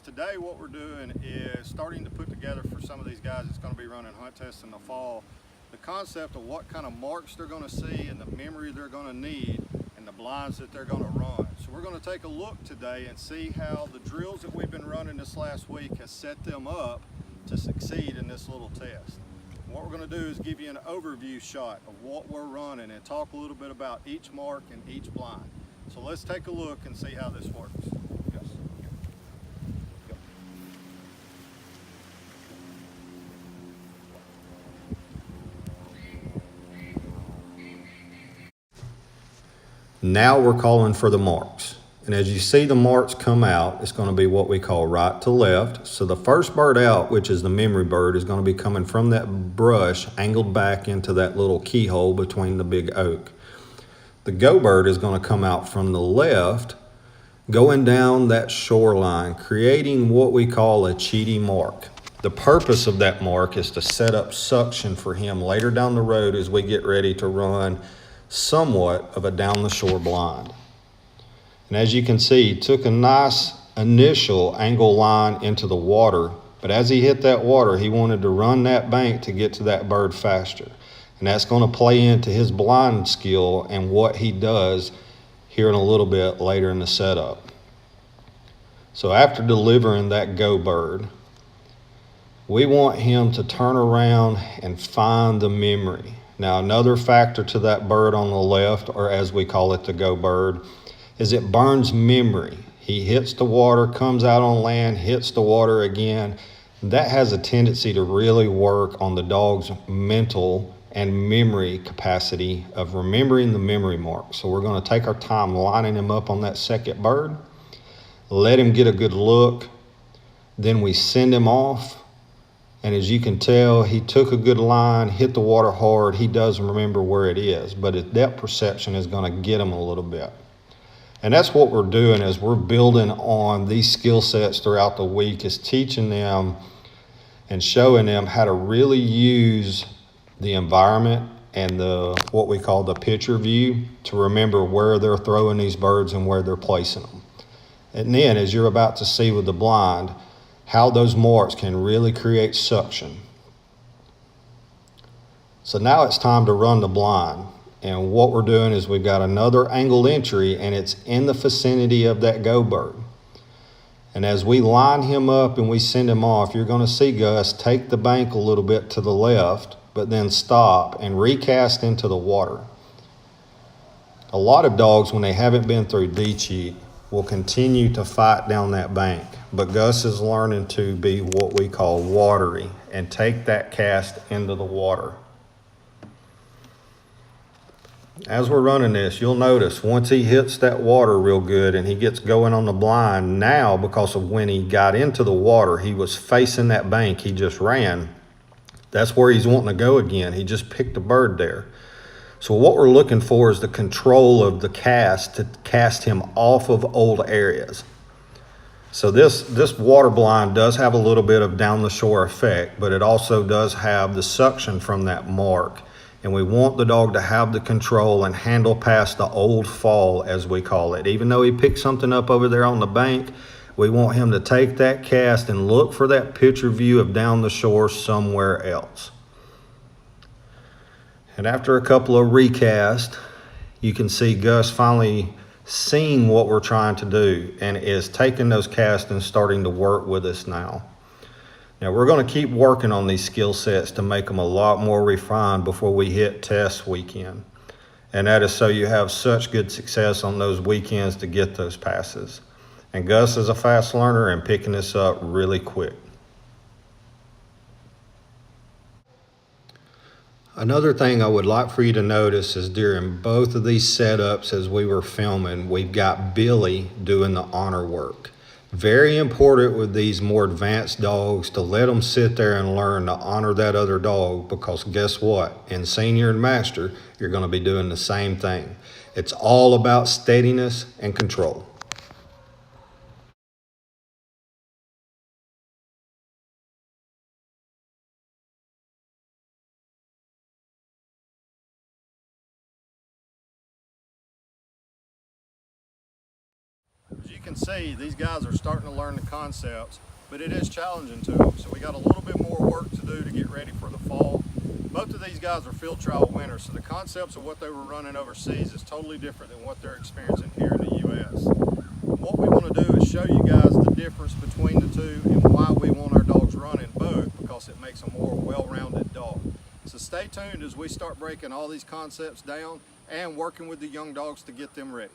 guys, today what we're doing is starting to put together for some of these guys that's going to be running hunt tests in the fall, the concept of what kind of marks they're going to see and the memory they're going to need and the blinds that they're going to run. So we're going to take a look today and see how the drills that we've been running this last week has set them up to succeed in this little test. What we're going to do is give you an overview shot of what we're running and talk a little bit about each mark and each blind. So let's take a look and see how this works. Yes. Go. Now we're calling for the marks. And as you see the marks come out, it's going to be what we call right to left. So the first bird out, which is the memory bird, is going to be coming from that brush angled back into that little keyhole between the big oak. The go bird is going to come out from the left, going down that shoreline, creating what we call a Cheaty Mark. The purpose of that mark is to set up suction for him later down the road as we get ready to run somewhat of a down the shore blind. And as you can see, he took a nice initial angle line into the water, but as he hit that water, he wanted to run that bank to get to that bird faster. And that's going to play into his blind skill and what he does here in a little bit later in the setup. So after delivering that go bird, we want him to turn around and find the memory. Now another factor to that bird on the left, or as we call it the go bird, is it burns memory. He hits the water, comes out on land, hits the water again. That has a tendency to really work on the dog's mental and memory capacity of remembering the memory mark. So we're going to take our time lining him up on that second bird, let him get a good look, then we send him off. And as you can tell, he took a good line, hit the water hard. He does remember where it is, but his depth perception is going to get him a little bit. And that's what we're doing, is we're building on these skill sets throughout the week, is teaching them and showing them how to really use the environment and what we call the picture view to remember where they're throwing these birds and where they're placing them. And then, as you're about to see with the blind, how those marks can really create suction. So now it's time to run the blind. And what we're doing is we've got another angled entry, and it's in the vicinity of that go bird. And as we line him up and we send him off, you're going to see Gus take the bank a little bit to the left, but then stop and recast into the water. A lot of dogs, when they haven't been through D-cheat, will continue to fight down that bank. But Gus is learning to be what we call watery and take that cast into the water. As we're running this, you'll notice once he hits that water real good and he gets going on the blind, now because of when he got into the water, he was facing that bank, he just ran. That's where he's wanting to go again. He just picked a bird there. So what we're looking for is the control of the cast to cast him off of old areas. So this water blind does have a little bit of down the shore effect, but it also does have the suction from that mark. And we want the dog to have the control and handle past the old fall, as we call it. Even though he picked something up over there on the bank, we want him to take that cast and look for that picture view of down the shore somewhere else. And after a couple of recasts, you can see Gus finally seeing what we're trying to do and is taking those casts and starting to work with us now. Now we're going to keep working on these skill sets to make them a lot more refined before we hit test weekend. And that is so you have such good success on those weekends to get those passes. And Gus is a fast learner and picking this up really quick. Another thing I would like for you to notice is during both of these setups as we were filming, we've got Billy doing the honor work. Very important with these more advanced dogs to let them sit there and learn to honor that other dog, because guess what? In senior and master, you're going to be doing the same thing. It's all about steadiness and control. As you can see, these guys are starting to learn the concepts, but it is challenging to them. So we got a little bit more work to do to get ready for the fall. Both of these guys are field trial winners, so the concepts of what they were running overseas is totally different than what they're experiencing here in the U.S. What we want to do is show you guys the difference between the two and why we want our dogs running both, because it makes a more well-rounded dog. So stay tuned as we start breaking all these concepts down and working with the young dogs to get them ready.